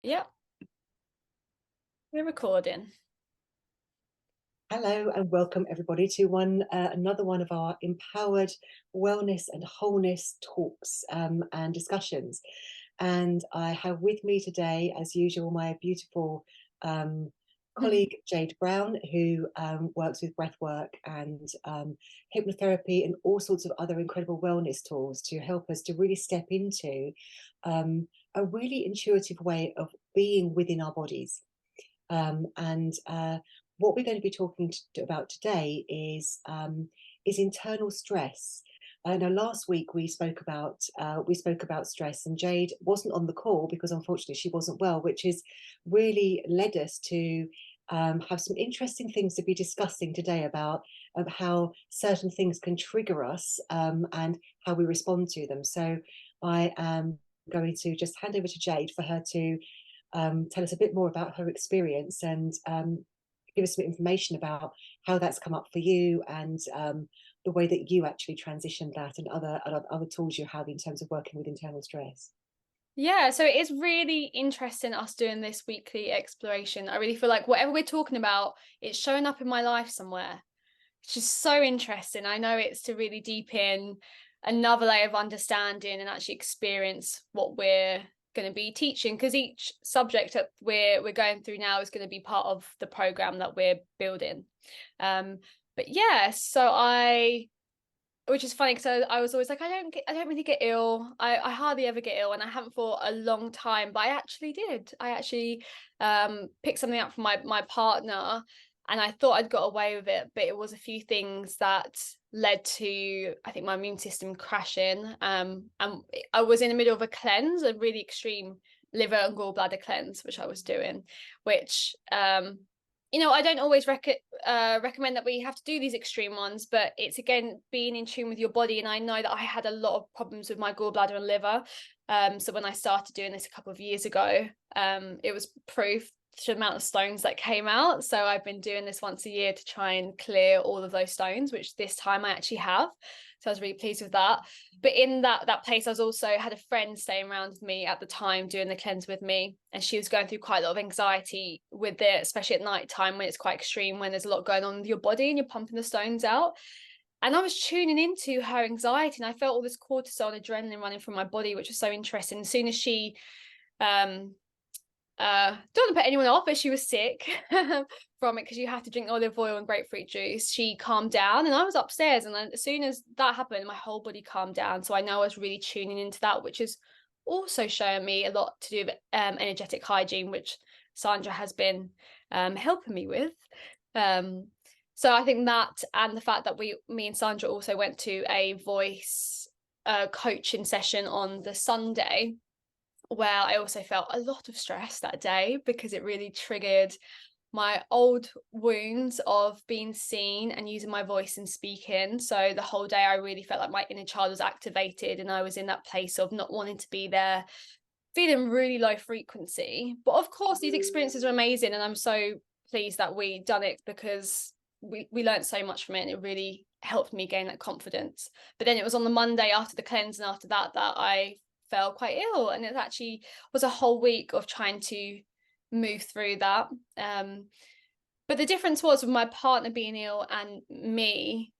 Yep, we're recording. Hello and welcome everybody to another one of our empowered wellness and wholeness talks and discussions. And I have with me today, as usual, my beautiful colleague Jade Brown, who works with breathwork and hypnotherapy and all sorts of other incredible wellness tools to help us to really step into a really intuitive way of being within our bodies. And what we're going to be talking about today is internal stress. Now, last week we spoke about stress, and Jade wasn't on the call because unfortunately she wasn't well, which has really led us to have some interesting things to be discussing today about how certain things can trigger us and how we respond to them. So I am going to just hand over to Jade for her to tell us a bit more about her experience and give us some information about how that's come up for you and the way that you actually transitioned that and other tools you have in terms of working with internal stress. Yeah, so it is really interesting us doing this weekly exploration. I really feel like whatever we're talking about, it's showing up in my life somewhere. It's just so interesting. I know it's to really deepen another layer of understanding and actually experience what we're going to be teaching, because each subject that we're going through now is going to be part of the program that we're building. But yeah, which is funny because I was always like, I don't really get ill. I hardly ever get ill, and I haven't for a long time, but I actually did. I actually picked something up from my partner, and I thought I'd got away with it, but it was a few things that led to, I think, my immune system crashing. And I was in the middle of a cleanse, a really extreme liver and gallbladder cleanse, which I was doing, which I don't always recommend that we have to do these extreme ones, but it's again being in tune with your body. And I know that I had a lot of problems with my gallbladder and liver. So when I started doing this a couple of years ago, it was proof to the amount of stones that came out. So I've been doing this once a year to try and clear all of those stones, which this time I actually have. So I was really pleased with that. But in that place, I was also had a friend staying around with me at the time doing the cleanse with me, and she was going through quite a lot of anxiety with it, especially at night time when it's quite extreme, when there's a lot going on with your body and you're pumping the stones out. And I was tuning into her anxiety, and I felt all this cortisol and adrenaline running from my body, which was so interesting. As soon as she um don't want to put anyone off, but she was sick from it because you have to drink olive oil and grapefruit juice. She calmed down, and I was upstairs, and then as soon as that happened, my whole body calmed down. So I know I was really tuning into that, which is also showing me a lot to do with energetic hygiene, which Sandra has been helping me with. So I think that, and the fact that me and Sandra also went to a voice coaching session on the Sunday, where I also felt a lot of stress that day because it really triggered my old wounds of being seen and using my voice and speaking. So the whole day I really felt like my inner child was activated, and I was in that place of not wanting to be there, feeling really low frequency. But of course, these experiences are amazing, and I'm so pleased that we done it because we learned so much from it, and it really helped me gain that confidence. But then it was on the Monday after the cleanse and after that I felt quite ill, and it actually was a whole week of trying to move through that. But the difference was with my partner being ill and me,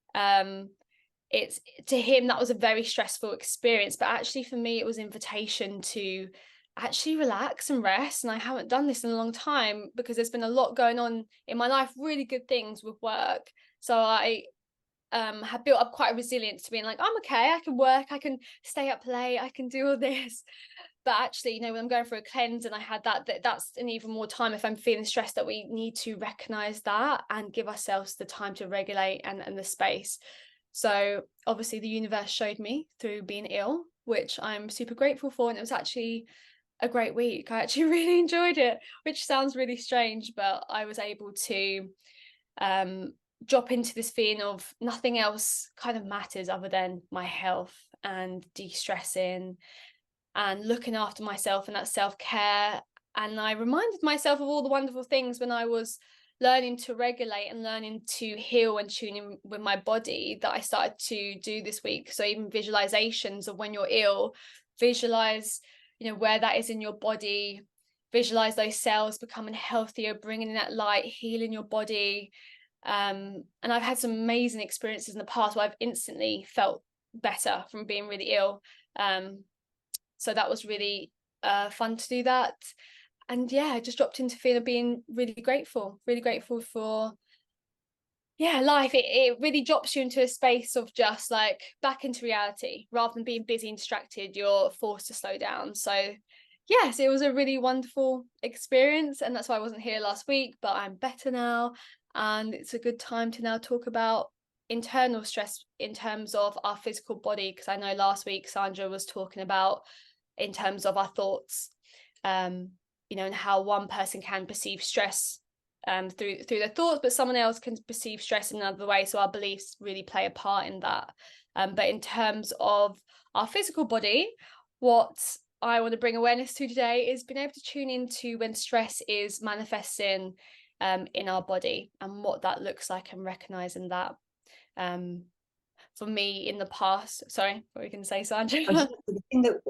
it's to him that was a very stressful experience, but actually for me it was an invitation to actually relax and rest. And I haven't done this in a long time because there's been a lot going on in my life, really good things with work. So I have built up quite a resilience to being like, I'm okay, I can work, I can stay up late, I can do all this. But actually, when I'm going through a cleanse and I had that's an even more time if I'm feeling stressed, that we need to recognize that and give ourselves the time to regulate and the space. So obviously the universe showed me through being ill, which I'm super grateful for. And it was actually a great week. I actually really enjoyed it, which sounds really strange, but I was able to drop into this feeling of nothing else kind of matters other than my health, and de-stressing and looking after myself, and that self-care. And I reminded myself of all the wonderful things when I was learning to regulate and learning to heal and tune in with my body that I started to do this week. So even visualizations of when you're ill, visualize where that is in your body, visualize those cells becoming healthier, bringing in that light, healing your body. And I've had some amazing experiences in the past where I've instantly felt better from being really ill. So that was really fun to do that. And yeah, I just dropped into feeling being really grateful for life. It really drops you into a space of just like back into reality rather than being busy and distracted. You're forced to slow down. So yes, it was a really wonderful experience, and that's why I wasn't here last week, but I'm better now, and it's a good time to now talk about internal stress in terms of our physical body, because I know last week Sandra was talking about in terms of our thoughts, and how one person can perceive stress through their thoughts, but someone else can perceive stress in another way. So our beliefs really play a part in that. But in terms of our physical body, what I want to bring awareness to today is being able to tune into when stress is manifesting in our body and what that looks like, and recognizing that. For me in the past, sorry, what were you going to say, Sandra?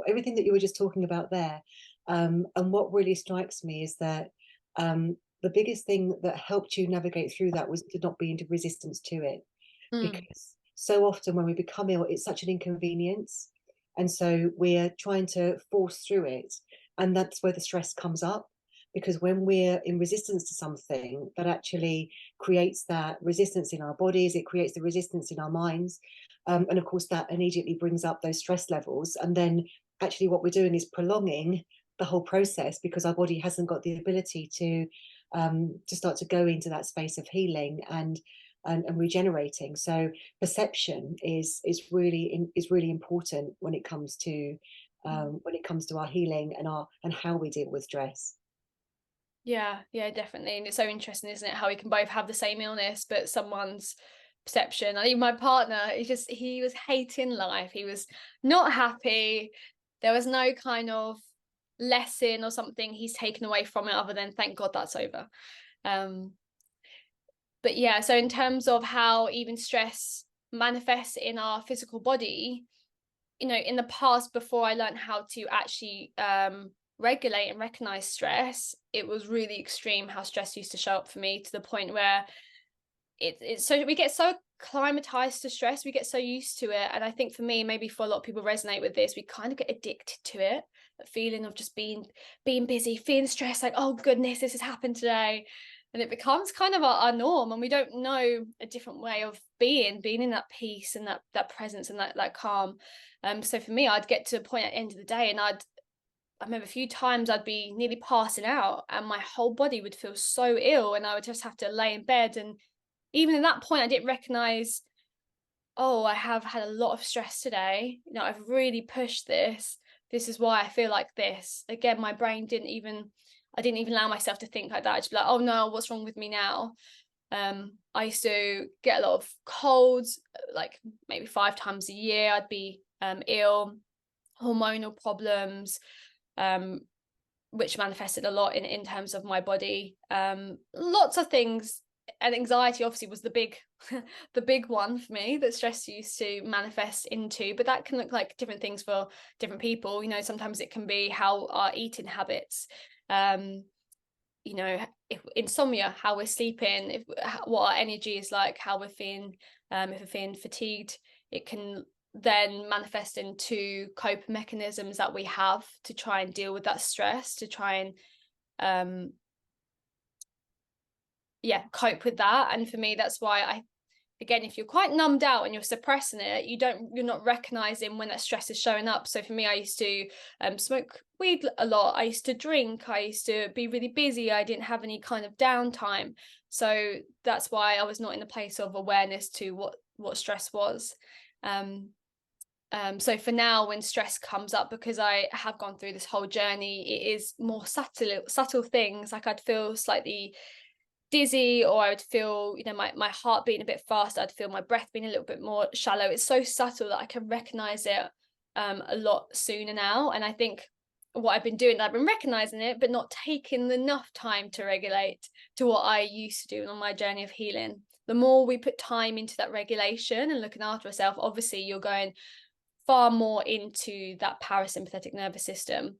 Everything that you were just talking about there, and what really strikes me is that the biggest thing that helped you navigate through that was to not be into resistance to it, Mm, because so often when we become ill, it's such an inconvenience, and so we're trying to force through it, and that's where the stress comes up. Because when we're in resistance to something, that actually creates that resistance in our bodies, it creates the resistance in our minds, and of course that immediately brings up those stress levels, and then actually what we're doing is prolonging the whole process, because our body hasn't got the ability to start to go into that space of healing and regenerating. So perception is really important when it comes to our healing and how we deal with stress. yeah, definitely. And it's so interesting, isn't it, how we can both have the same illness, but someone's perception. I think my partner, he was hating life. He was not happy. There was no kind of lesson or something he's taken away from it other than thank God that's over. Um, but yeah, so in terms of how even stress manifests in our physical body, in the past, before I learned how to actually regulate and recognize stress, it was really extreme how stress used to show up for me, to the point where it's so we get so climatized to stress, we get so used to it. And I think for me, maybe for a lot of people resonate with this, we kind of get addicted to it, that feeling of just being busy, feeling stressed, like, oh goodness, this has happened today. And it becomes kind of our norm, and we don't know a different way of being in that peace and that presence and that calm. So for me, I'd get to a point at the end of the day, and I remember a few times I'd be nearly passing out and my whole body would feel so ill, and I would just have to lay in bed. And even at that point, I didn't recognize, oh, I have had a lot of stress today. I've really pushed this. This is why I feel like this. Again, my brain I didn't even allow myself to think like that. I'd just be like, oh no, what's wrong with me now? I used to get a lot of colds, like maybe 5 times a year. I'd be ill, hormonal problems, um, which manifested a lot in terms of my body. Lots of things. And anxiety obviously was the big the big one for me, that stress used to manifest into. But that can look like different things for different people. Sometimes it can be how our eating habits, um if insomnia, how we're sleeping, what our energy is like, how we're feeling, if we're feeling fatigued. It can then manifest into cope mechanisms that we have to try and deal with that stress, to try and cope with that. And for me, that's why again, if you're quite numbed out and you're suppressing it, you're not recognizing when that stress is showing up. So for me, I used to smoke weed a lot. I used to drink. I used to be really busy. I didn't have any kind of downtime. So that's why I was not in a place of awareness to what stress was. So for now, when stress comes up, because I have gone through this whole journey, it is more subtle things. Like I'd feel slightly dizzy, or I would feel, my heart beating a bit faster. I'd feel my breath being a little bit more shallow. It's so subtle that I can recognize it a lot sooner now. And I think what I've been doing, I've been recognizing it, but not taking enough time to regulate to what I used to do on my journey of healing. The more we put time into that regulation and looking after ourselves, obviously you're going far more into that parasympathetic nervous system.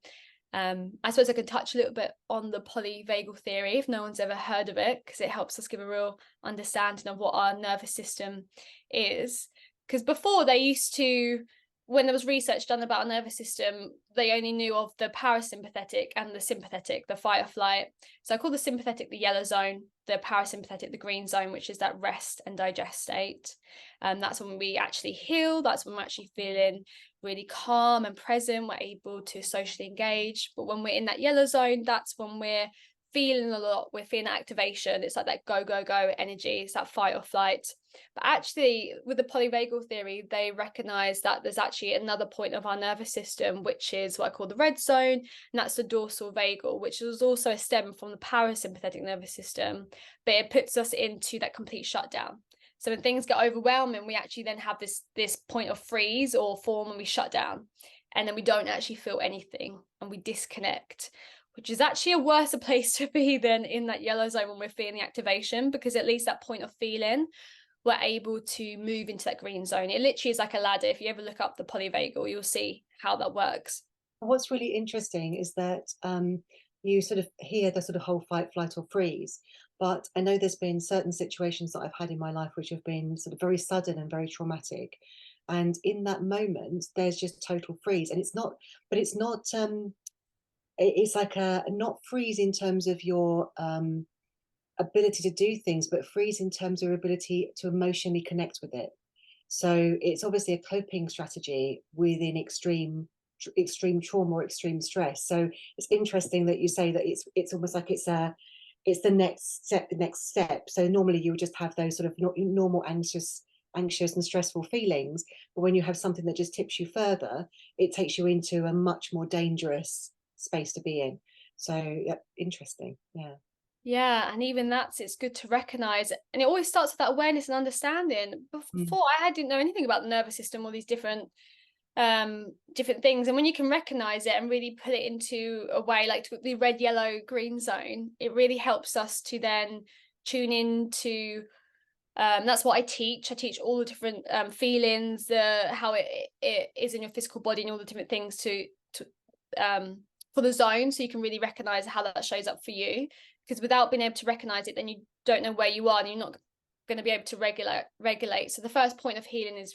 I suppose I could touch a little bit on the polyvagal theory if no one's ever heard of it, because it helps us give a real understanding of what our nervous system is. Because before they used to, when there was research done about our nervous system, they only knew of the parasympathetic and the sympathetic, the fight or flight. So I call the sympathetic the yellow zone, the parasympathetic the green zone, which is that rest and digest state. That's when we actually heal. That's when we're actually feeling really calm and present. We're able to socially engage. But when we're in that yellow zone, that's when we're feeling a lot. We're feeling activation. It's like that go, go, go energy. It's that fight or flight. But actually, with the polyvagal theory, they recognize that there's actually another point of our nervous system, which is what I call the red zone, and that's the dorsal vagal, which is also a stem from the parasympathetic nervous system, but it puts us into that complete shutdown. So when things get overwhelming, we actually then have this point of freeze or form, and we shut down, and then we don't actually feel anything, and we disconnect, which is actually a worse place to be than in that yellow zone when we're feeling the activation, because at least that point of feeling, we're able to move into that green zone. It literally is like a ladder. If you ever look up the polyvagal, you'll see how that works. What's really interesting is that you sort of hear the sort of whole fight, flight, or freeze. But I know there's been certain situations that I've had in my life which have been sort of very sudden and very traumatic. And in that moment, there's just total freeze. And it's not, but it's not, it's like a not freeze in terms of your ability to do things, but freeze in terms of your ability to emotionally connect with it. So it's obviously a coping strategy within extreme trauma or extreme stress. So it's interesting that you say that it's almost like it's the next step. So normally you would just have those sort of normal anxious and stressful feelings, but when you have something that just tips you further, it takes you into a much more dangerous space to be in. So yeah, interesting. Yeah. Yeah, and even it's good to recognize, and it always starts with that awareness and understanding. Mm. Before, I didn't know anything about the nervous system, all these different things, and when you can recognize it and really put it into a way like the red, yellow, green zone, it really helps us to then tune into that's what I teach all the different feelings, the how it is in your physical body, and all the different things to for the zone, so you can really recognize how that shows up for you, because without being able to recognize it, then you don't know where you are, and you're not going to be able to regulate. So the first point of healing is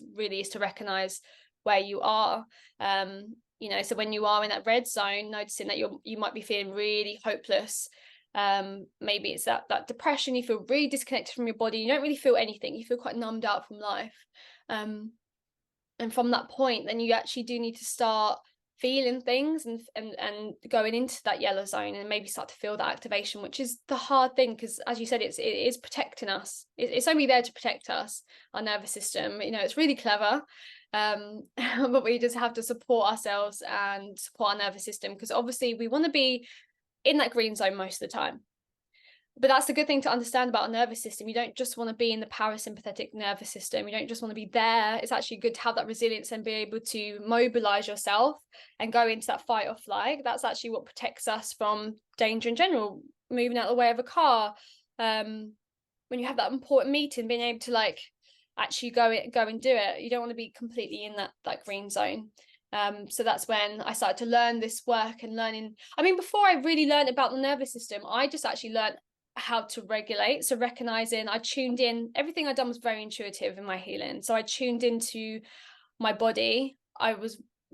to recognize where you are. So when you are in that red zone, noticing that you might be feeling really hopeless. Maybe it's that depression, you feel really disconnected from your body, you don't really feel anything, you feel quite numbed out from life. And from that point, then you actually do need to start feeling things and going into that yellow zone, and maybe start to feel that activation, which is the hard thing, because as you said, it is protecting us. It's only there to protect us, our nervous system. It's really clever, but we just have to support ourselves and support our nervous system, because obviously we want to be in that green zone most of the time. But that's the good thing to understand about a nervous system. You don't just want to be in the parasympathetic nervous system. You don't just want to be there. It's actually good to have that resilience and be able to mobilize yourself and go into that fight or flight. That's actually what protects us from danger in general. Moving out of the way of a car, when you have that important meeting, being able to actually go and do it. You don't want to be completely in that green zone. So that's when I started to learn this work and learning. I mean, before I really learned about the nervous system, I just actually learned how to regulate. So recognizing, I tuned in, everything I'd done was very intuitive in my healing. So I tuned into my body.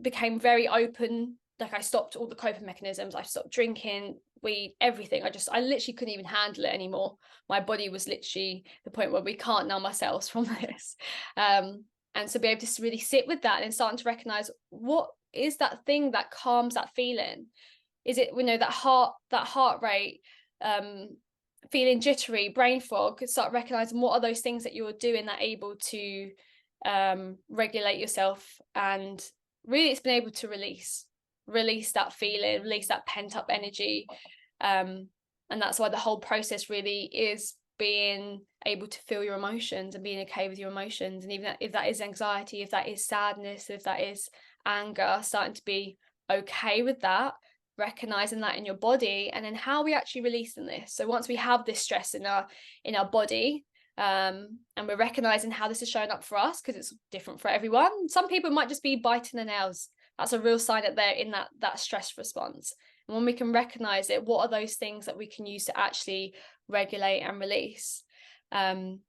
Became very open. Like, I stopped all the coping mechanisms. I stopped drinking, weed, everything. I literally couldn't even handle it anymore. My body was literally the point where we can't numb ourselves from this. And so be able to really sit with that and starting to recognize, what is that thing that calms that feeling? Is it, that heart rate, feeling jittery, brain fog? Start recognizing what are those things that you're doing that are able to regulate yourself, and really it's been able to release that feeling, release that pent up energy. And that's why the whole process really is being able to feel your emotions and being okay with your emotions. And even if that is anxiety, if that is sadness, if that is anger, starting to be okay with that, recognizing that in your body, and then how we actually releasing this. So once we have this stress in our body, and we're recognizing how this is showing up for us, because it's different for everyone. Some people might just be biting their nails. That's a real sign that they're in that stress response. And when we can recognize it, what are those things that we can use to actually regulate and release? And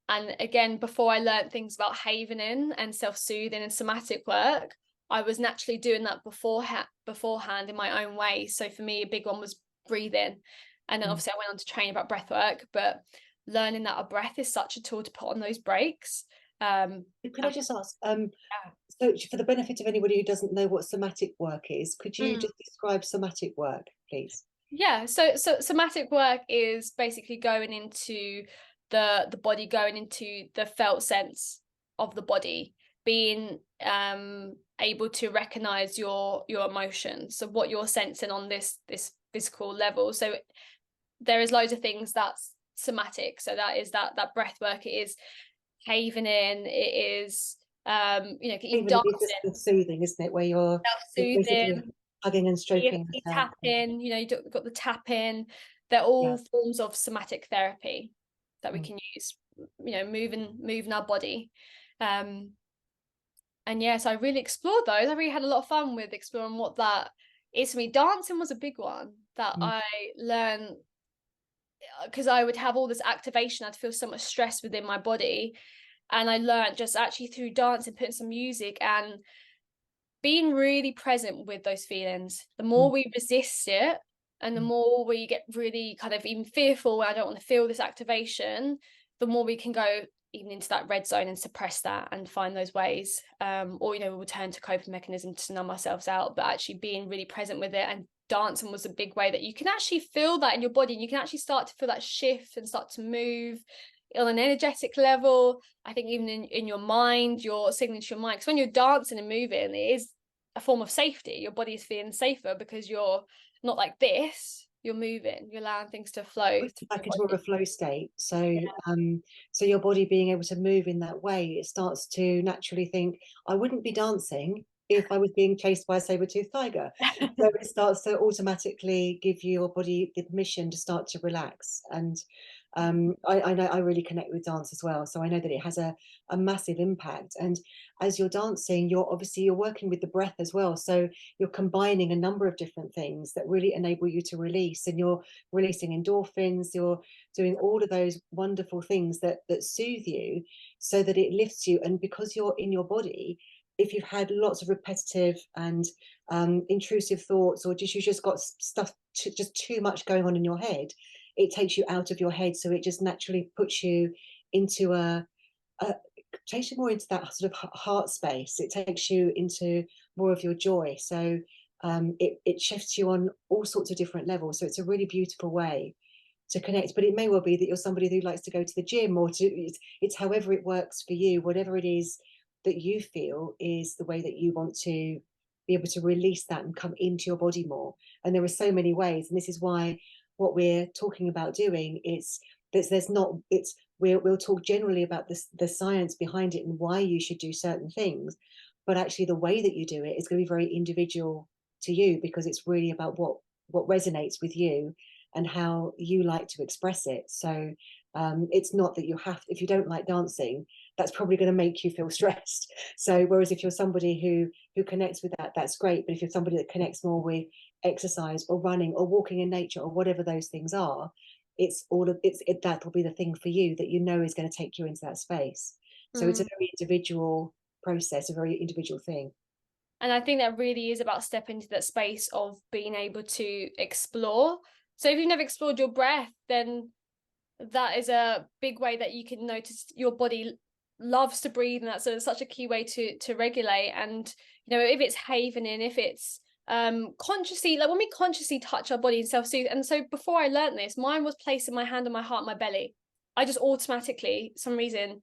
again, before I learned things about havening and self-soothing and somatic work, I was naturally doing that beforehand in my own way. So for me, a big one was breathing. And then Mm. obviously I went on to train about breath work, but learning that a breath is such a tool to put on those breaks. Can I just ask, Yeah. so for the benefit of anybody who doesn't know what somatic work is, could you Mm. just describe somatic work, please? Yeah, so somatic work is basically going into the body, going into the felt sense of the body, being able to recognize your emotions, so what you're sensing on this physical level. So there is loads of things that's somatic. So that is that breath work. It is havening. It is even Even if it's just dancing, the soothing, isn't it? Where you're basically self-soothing, hugging and stroking EFT yourself. tapping, you've got the tapping. They're Yeah. all forms of somatic therapy that we Mm. can use, moving our body. Um, and yes, I really explored those. I really had a lot of fun with exploring what that is for me. Dancing was a big one that Mm. I learned because I would have all this activation. I'd feel so much stress within my body. And I learned just actually through dancing, putting some music and being really present with those feelings. The more Mm. we resist it and the Mm. more we get really kind of even fearful, I don't want to feel this activation, the more we can go even into that red zone and suppress that and find those ways. Or we'll turn to coping mechanisms to numb ourselves out, but actually being really present with it. And dancing was a big way that you can actually feel that in your body, and you can actually start to feel that shift and start to move on an energetic level. I think even in your mind, you're signaling to your mind, because when you're dancing and moving, it is a form of safety. Your body is feeling safer because you're not like this, you're moving, you're allowing things to flow Puts you through back your into more of body. a flow state. Yeah. So your body being able to move in that way, it starts to naturally think, I wouldn't be dancing if I was being chased by a saber-toothed tiger. So it starts to automatically give your body the permission to start to relax. And I know I really connect with dance as well. So I know that it has a massive impact. And as you're dancing, you're working with the breath as well. So you're combining a number of different things that really enable you to release, and you're releasing endorphins, you're doing all of those wonderful things that soothe you so that it lifts you. And because you're in your body, if you've had lots of repetitive and intrusive thoughts, or you just got stuff just too much going on in your head, it takes you out of your head. So it just naturally puts you into a takes you more into that sort of heart space. It takes you into more of your joy. So it shifts you on all sorts of different levels. So it's a really beautiful way to connect. But it may well be that you're somebody who likes to go to the gym, or it's however it works for you, whatever it is that you feel is the way that you want to be able to release that and come into your body more. And there are so many ways, and this is why what we're talking about doing is there's not it's we'll talk generally about the science behind it and why you should do certain things, but actually the way that you do it is going to be very individual to you, because it's really about what resonates with you and how you like to express it. So it's not that you have, if you don't like dancing, that's probably going to make you feel stressed. So whereas if you're somebody who connects with that, that's great. But if you're somebody that connects more with exercise or running or walking in nature or whatever those things are, that'll be the thing for you that you know is going to take you into that space. So it's a Mm. very individual process, a very individual thing. And I think that really is about stepping into that space of being able to explore. So if you've never explored your breath, then that is a big way that you can notice your body loves to breathe, and that's such a key way to regulate. And if it's havening, if it's consciously, like when we consciously touch our body and self-soothe. And so before I learned this, mine was placing my hand on my heart, my belly. I just automatically, some reason,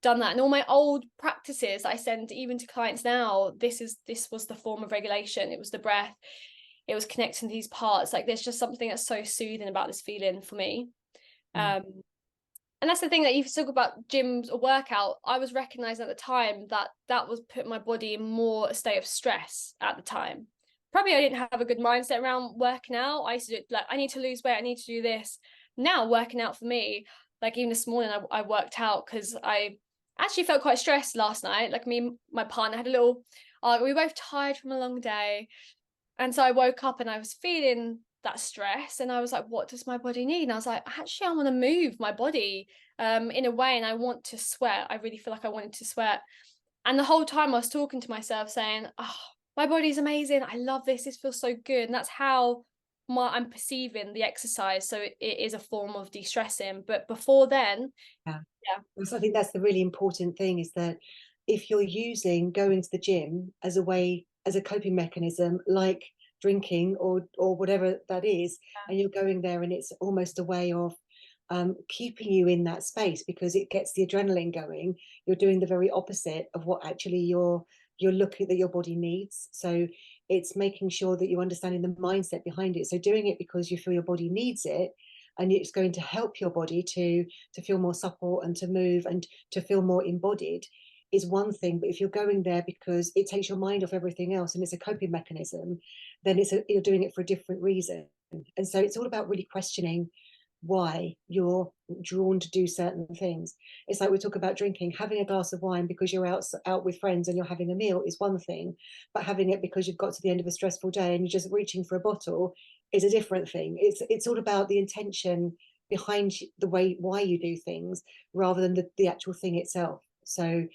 done that. And all my old practices I send even to clients now, this was the form of regulation. It was the breath, it was connecting these parts. Like there's just something that's so soothing about this feeling for me. Mm. um and that's the thing, that you talk about gyms or workout. I was recognizing at the time that that was putting my body in more a state of stress at the time. Probably I didn't have a good mindset around working out. I used to do like, I need to lose weight, I need to do this. Now working out for me, like even this morning I worked out because I actually felt quite stressed last night. Like me and my partner had a little we were both tired from a long day, And so I woke up and I was feeling that stress, and I was like, what does my body need? And I was like, actually, I want to move my body in a way, and I want to sweat. I really feel like I wanted to sweat. And the whole time I was talking to myself saying, oh, my body's amazing. I love this. This feels so good. And that's how I'm perceiving the exercise. So it is a form of de-stressing. But before then, Yeah. yeah. So I think that's the really important thing, is that if you're using going to the gym as a way, as a coping mechanism, like drinking or whatever that is, and you're going there and it's almost a way of keeping you in that space because it gets the adrenaline going, you're doing the very opposite of what actually you're looking that your body needs. So it's making sure that you're understanding the mindset behind it. So doing it because you feel your body needs it, and it's going to help your body to feel more supple and to move and to feel more embodied is one thing. But if you're going there because it takes your mind off everything else and it's a coping mechanism, then you're doing it for a different reason. And so it's all about really questioning why you're drawn to do certain things. It's like we talk about drinking. Having a glass of wine because you're out with friends and you're having a meal is one thing, but having it because you've got to the end of a stressful day and you're just reaching for a bottle is a different thing. It's all about the intention behind the way why you do things rather than the actual thing itself. So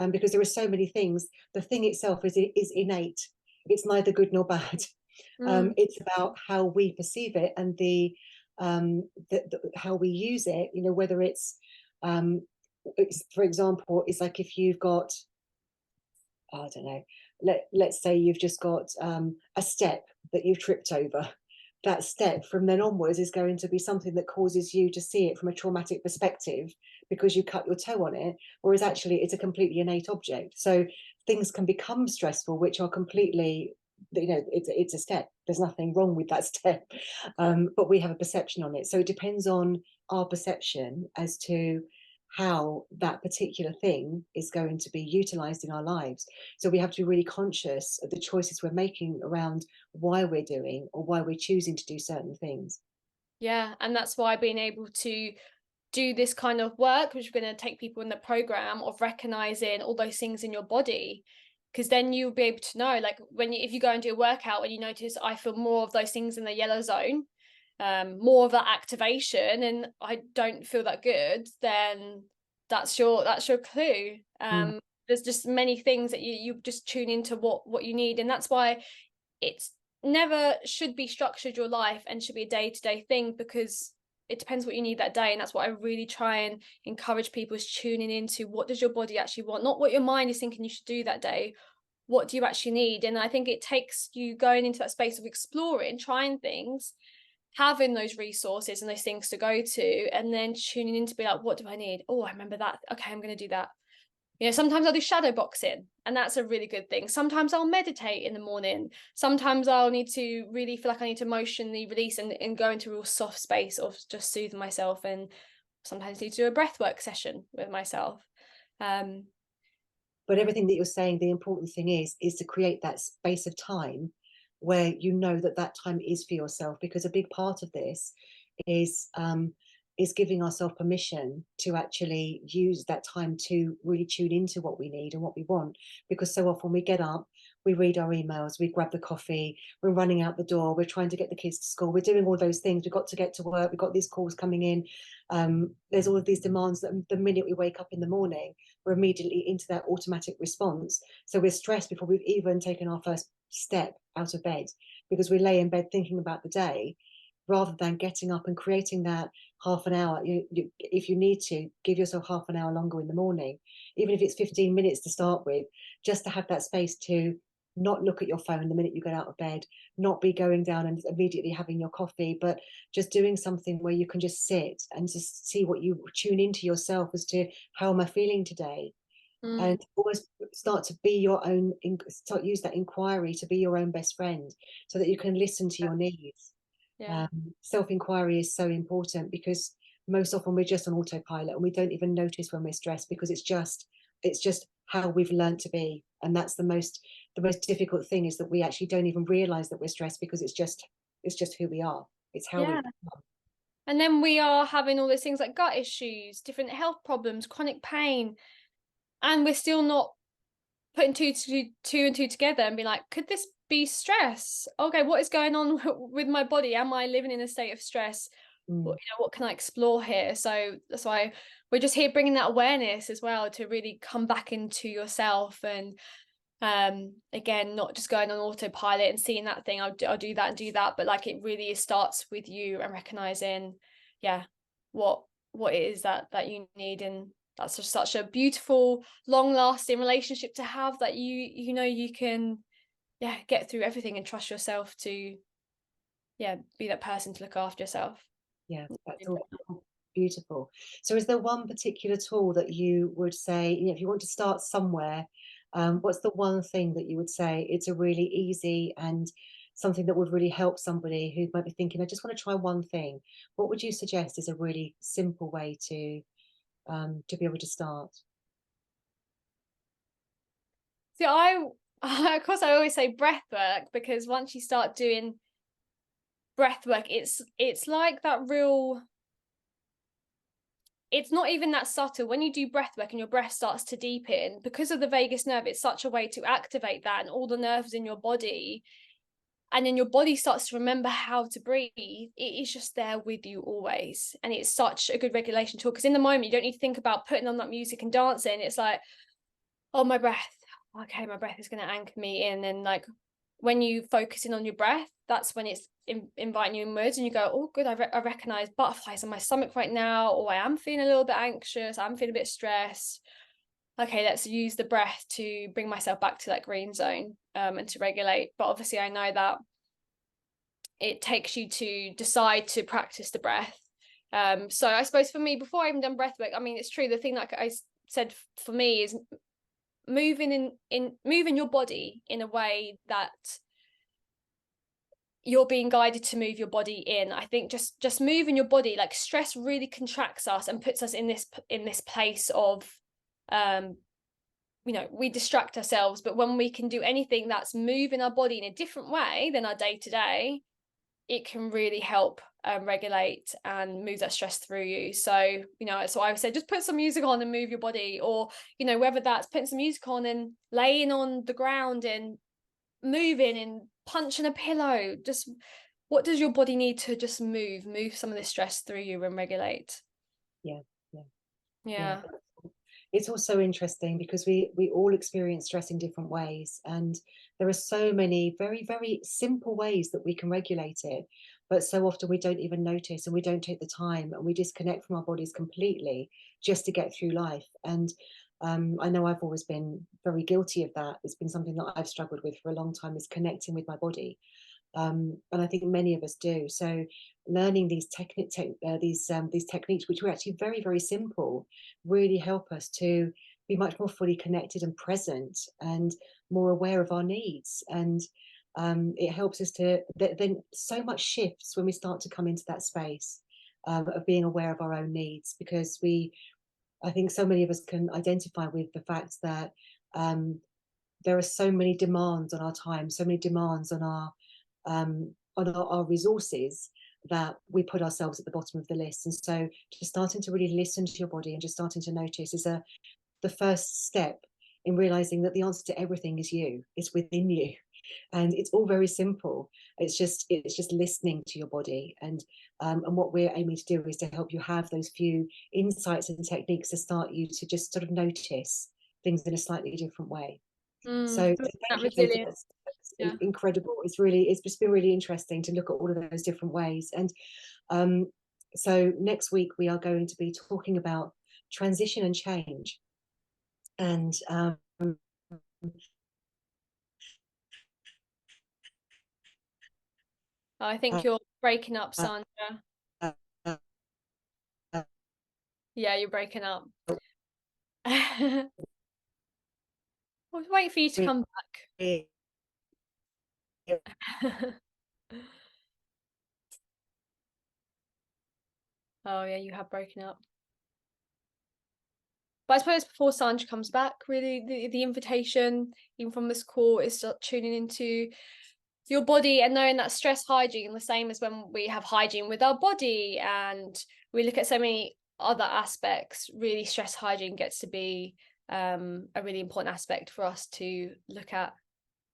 because there are so many things, the thing itself is innate. It's neither good nor bad. Mm, It's about how we perceive it and how we use it. You know, whether it's, for example, it's like if you've got, I don't know, let's say you've just got a step that you've tripped over. That step from then onwards is going to be something that causes you to see it from a traumatic perspective because you cut your toe on it, whereas actually it's a completely innate object. So things can become stressful, which are completely, you know, it's a step. There's nothing wrong with that step, but we have a perception on it. So it depends on our perception as to how that particular thing is going to be utilized in our lives. So we have to be really conscious of the choices we're making around why we're doing or why we're choosing to do certain things. yeah. And that's why being able to do this kind of work, which we're going to take people in the program of recognizing all those things in your body, because then you'll be able to know, like if you go and do a workout and you notice I feel more of those things in the yellow zone, more of that activation, and I don't feel that good, then that's your clue. Mm. There's just many things that you just tune into what you need, and that's why it's never should be structured your life and should be a day-to-day thing, because it depends what you need that day. And that's what I really try and encourage people, is tuning into what does your body actually want, not what your mind is thinking you should do that day. What do you actually need? And I think it takes you going into that space of exploring, trying things, having those resources and those things to go to, and then tuning in to be like, what do I need? Oh, I remember that. Okay, I'm going to do that. Sometimes I'll do shadow boxing, and that's a really good thing. Sometimes I'll meditate in the morning. Sometimes I'll need to really feel like I need to emotionally release and go into a real soft space of just soothing myself, and sometimes need to do a breathwork session with myself. Um, But everything that you're saying, the important thing is to create that space of time where you know that that time is for yourself, because a big part of this is is giving ourselves permission to actually use that time to really tune into what we need and what we want. Because so often we get up, we read our emails, we grab the coffee, we're running out the door, we're trying to get the kids to school, we're doing all those things, we've got to get to work, we've got these calls coming in, there's all of these demands that the minute we wake up in the morning, we're immediately into that automatic response. So we're stressed before we've even taken our first step out of bed, because we lay in bed thinking about the day rather than getting up and creating that half an hour. If you need to, give yourself half an hour longer in the morning, even if it's 15 minutes to start with, just to have that space to not look at your phone the minute you get out of bed, not be going down and immediately having your coffee, but just doing something where you can just sit and just see what you tune into yourself as to how am I feeling today, mm, and almost start to be your own, start use that inquiry to be your own best friend so that you can listen to your needs. yeah. Self-inquiry is so important because most often we're just on autopilot and we don't even notice when we're stressed, because it's just how we've learned to be. And that's the most difficult thing, is that we actually don't even realize that we're stressed, because it's just who we are. It's how we Yeah. And then we are having all those things like gut issues, different health problems, chronic pain, and we're still not putting two and two together and be like, could this be stress. Okay, what is going on with my body? Am I living in a state of stress? Mm. What can I explore here? So that's why we're just here bringing that awareness as well, to really come back into yourself, and again, not just going on autopilot and seeing that thing, I'll do that and do that, but like, it really starts with you and recognizing, yeah, what it is that you need. And that's just such a beautiful, long lasting relationship to have, that you know you can, yeah, get through everything and trust yourself to, yeah, be that person to look after yourself. Yeah, that's all beautiful. So is there one particular tool that you would say, if you want to start somewhere, what's the one thing that you would say it's a really easy and something that would really help somebody who might be thinking, I just want to try one thing? What would you suggest is a really simple way to be able to start? See, I of course I always say breath work, because once you start doing breath work, it's like that real, it's not even that subtle. When you do breath work and your breath starts to deepen, because of the vagus nerve, it's such a way to activate that and all the nerves in your body. And then your body starts to remember how to breathe. It is just there with you always. And it's such a good regulation tool, because in the moment, you don't need to think about putting on that music and dancing. It's like, oh, my breath. Okay, my breath is going to anchor me in. And like, when you focus in on your breath, that's when it's inviting you in moods, and you go, oh, good, I recognize butterflies in my stomach right now, or I am feeling a little bit anxious, I'm feeling a bit stressed. Okay, let's use the breath to bring myself back to that green zone, and to regulate. But obviously, I know that it takes you to decide to practice the breath. So I suppose for me, before I even done breath work, I mean, it's true. The thing that I said for me is moving your body in a way that you're being guided to move your body in. I think just moving your body, like, stress really contracts us and puts us in this place of, we distract ourselves. But when we can do anything that's moving our body in a different way than our day to day, it can really help regulate and move that stress through you. So, so I would say, just put some music on and move your body, or, whether that's putting some music on and laying on the ground and moving and punching a pillow. Just, what does your body need to just move some of this stress through you and regulate? Yeah, yeah, yeah. Yeah. It's also interesting because we all experience stress in different ways, and there are so many very, very simple ways that we can regulate it, but so often we don't even notice, and we don't take the time, and we disconnect from our bodies completely just to get through life. And I know I've always been very guilty of that. It's been something that I've struggled with for a long time, is connecting with my body. And I think many of us do. So learning these these techniques, which were actually very, very simple, really help us to be much more fully connected and present, and more aware of our needs. And it helps us to then so much shifts when we start to come into that space of being aware of our own needs, because I think so many of us can identify with the fact that there are so many demands on our time, so many demands on our resources, that we put ourselves at the bottom of the list. And so just starting to really listen to your body and just starting to notice is the first step in realizing that the answer to everything is you. It's within you. And it's all very simple. It's just listening to your body. And what we're aiming to do is to help you have those few insights and techniques to start you to just sort of notice things in a slightly different way. So That thank you, Katie. resilience. That's Yeah. incredible. It's just been really interesting to look at all of those different ways. And um, so next week we are going to be talking about transition and change. And I think uh, you're breaking up, uh, Sandra. uh, uh, Yeah, you're breaking up. I'll wait for you to come really, back. Oh yeah, you have broken up. But I suppose before Sandra comes back, really, the invitation, even from this call, is start tuning into your body and knowing that stress hygiene, the same as when we have hygiene with our body, and we look at so many other aspects. Really, stress hygiene gets to be a really important aspect for us to look at.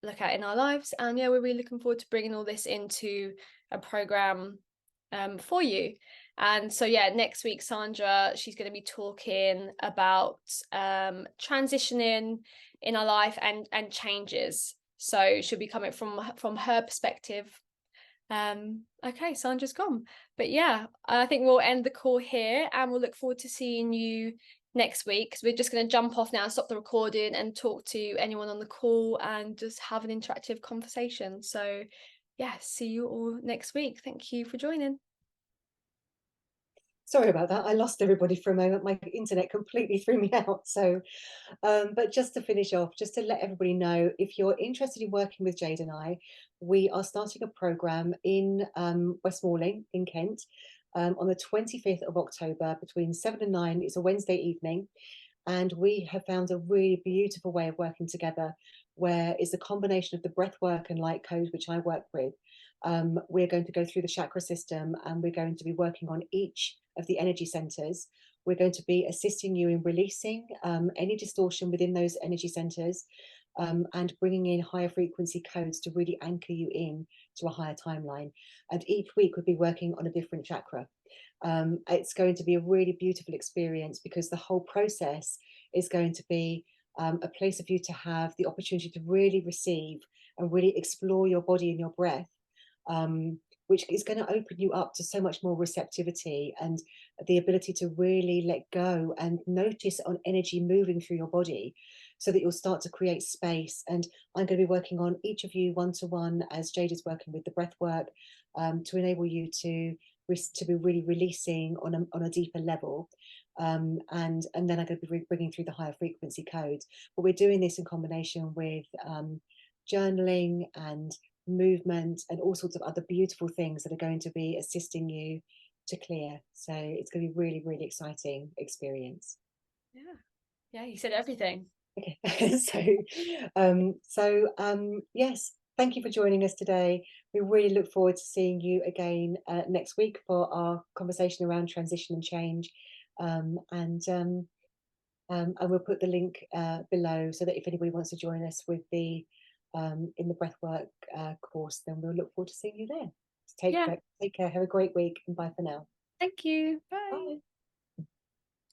look at in our lives. And yeah, we're really looking forward to bringing all this into a program for you. And so yeah, next week Sandra, she's going to be talking about transitioning in our life and changes. So she'll be coming from her perspective. Okay, Sandra's gone. But yeah, I think we'll end the call here and we'll look forward to seeing you next week, because we're just going to jump off now, stop the recording and talk to anyone on the call and just have an interactive conversation. So yeah, see you all next week. Thank you for joining. Sorry about that. I lost everybody for a moment. My internet completely threw me out. So, but just to finish off, just to let everybody know, if you're interested in working with Jade and I, we are starting a program in West Malling in Kent on the 25th of October between 7 and 9. It's a Wednesday evening. And we have found a really beautiful way of working together where it's a combination of the breath work and light code, which I work with. We're going to go through the chakra system and we're going to be working on each of the energy centers. We're going to be assisting you in releasing any distortion within those energy centers and bringing in higher frequency codes to really anchor you in to a higher timeline. And each week we'll be working on a different chakra. It's going to be a really beautiful experience because the whole process is going to be a place for you to have the opportunity to really receive and really explore your body and your breath, which is going to open you up to so much more receptivity and the ability to really let go and notice on energy moving through your body so that you'll start to create space. And I'm going to be working on each of you one to one as Jade is working with the breath work to enable you to be really releasing on a deeper level. And then I'm going to be bringing through the higher frequency codes. But we're doing this in combination with journaling and movement and all sorts of other beautiful things that are going to be assisting you to clear. So it's going to be really, really exciting experience. Yeah. Yeah, you said everything. Okay. Yes, thank you for joining us today. We really look forward to seeing you again next week for our conversation around transition and change. And we'll put the link below so that if anybody wants to join us with the in the breathwork course, then we'll look forward to seeing you there. Yeah. Take care. Have a great week, and bye for now. Thank you. Bye. Bye.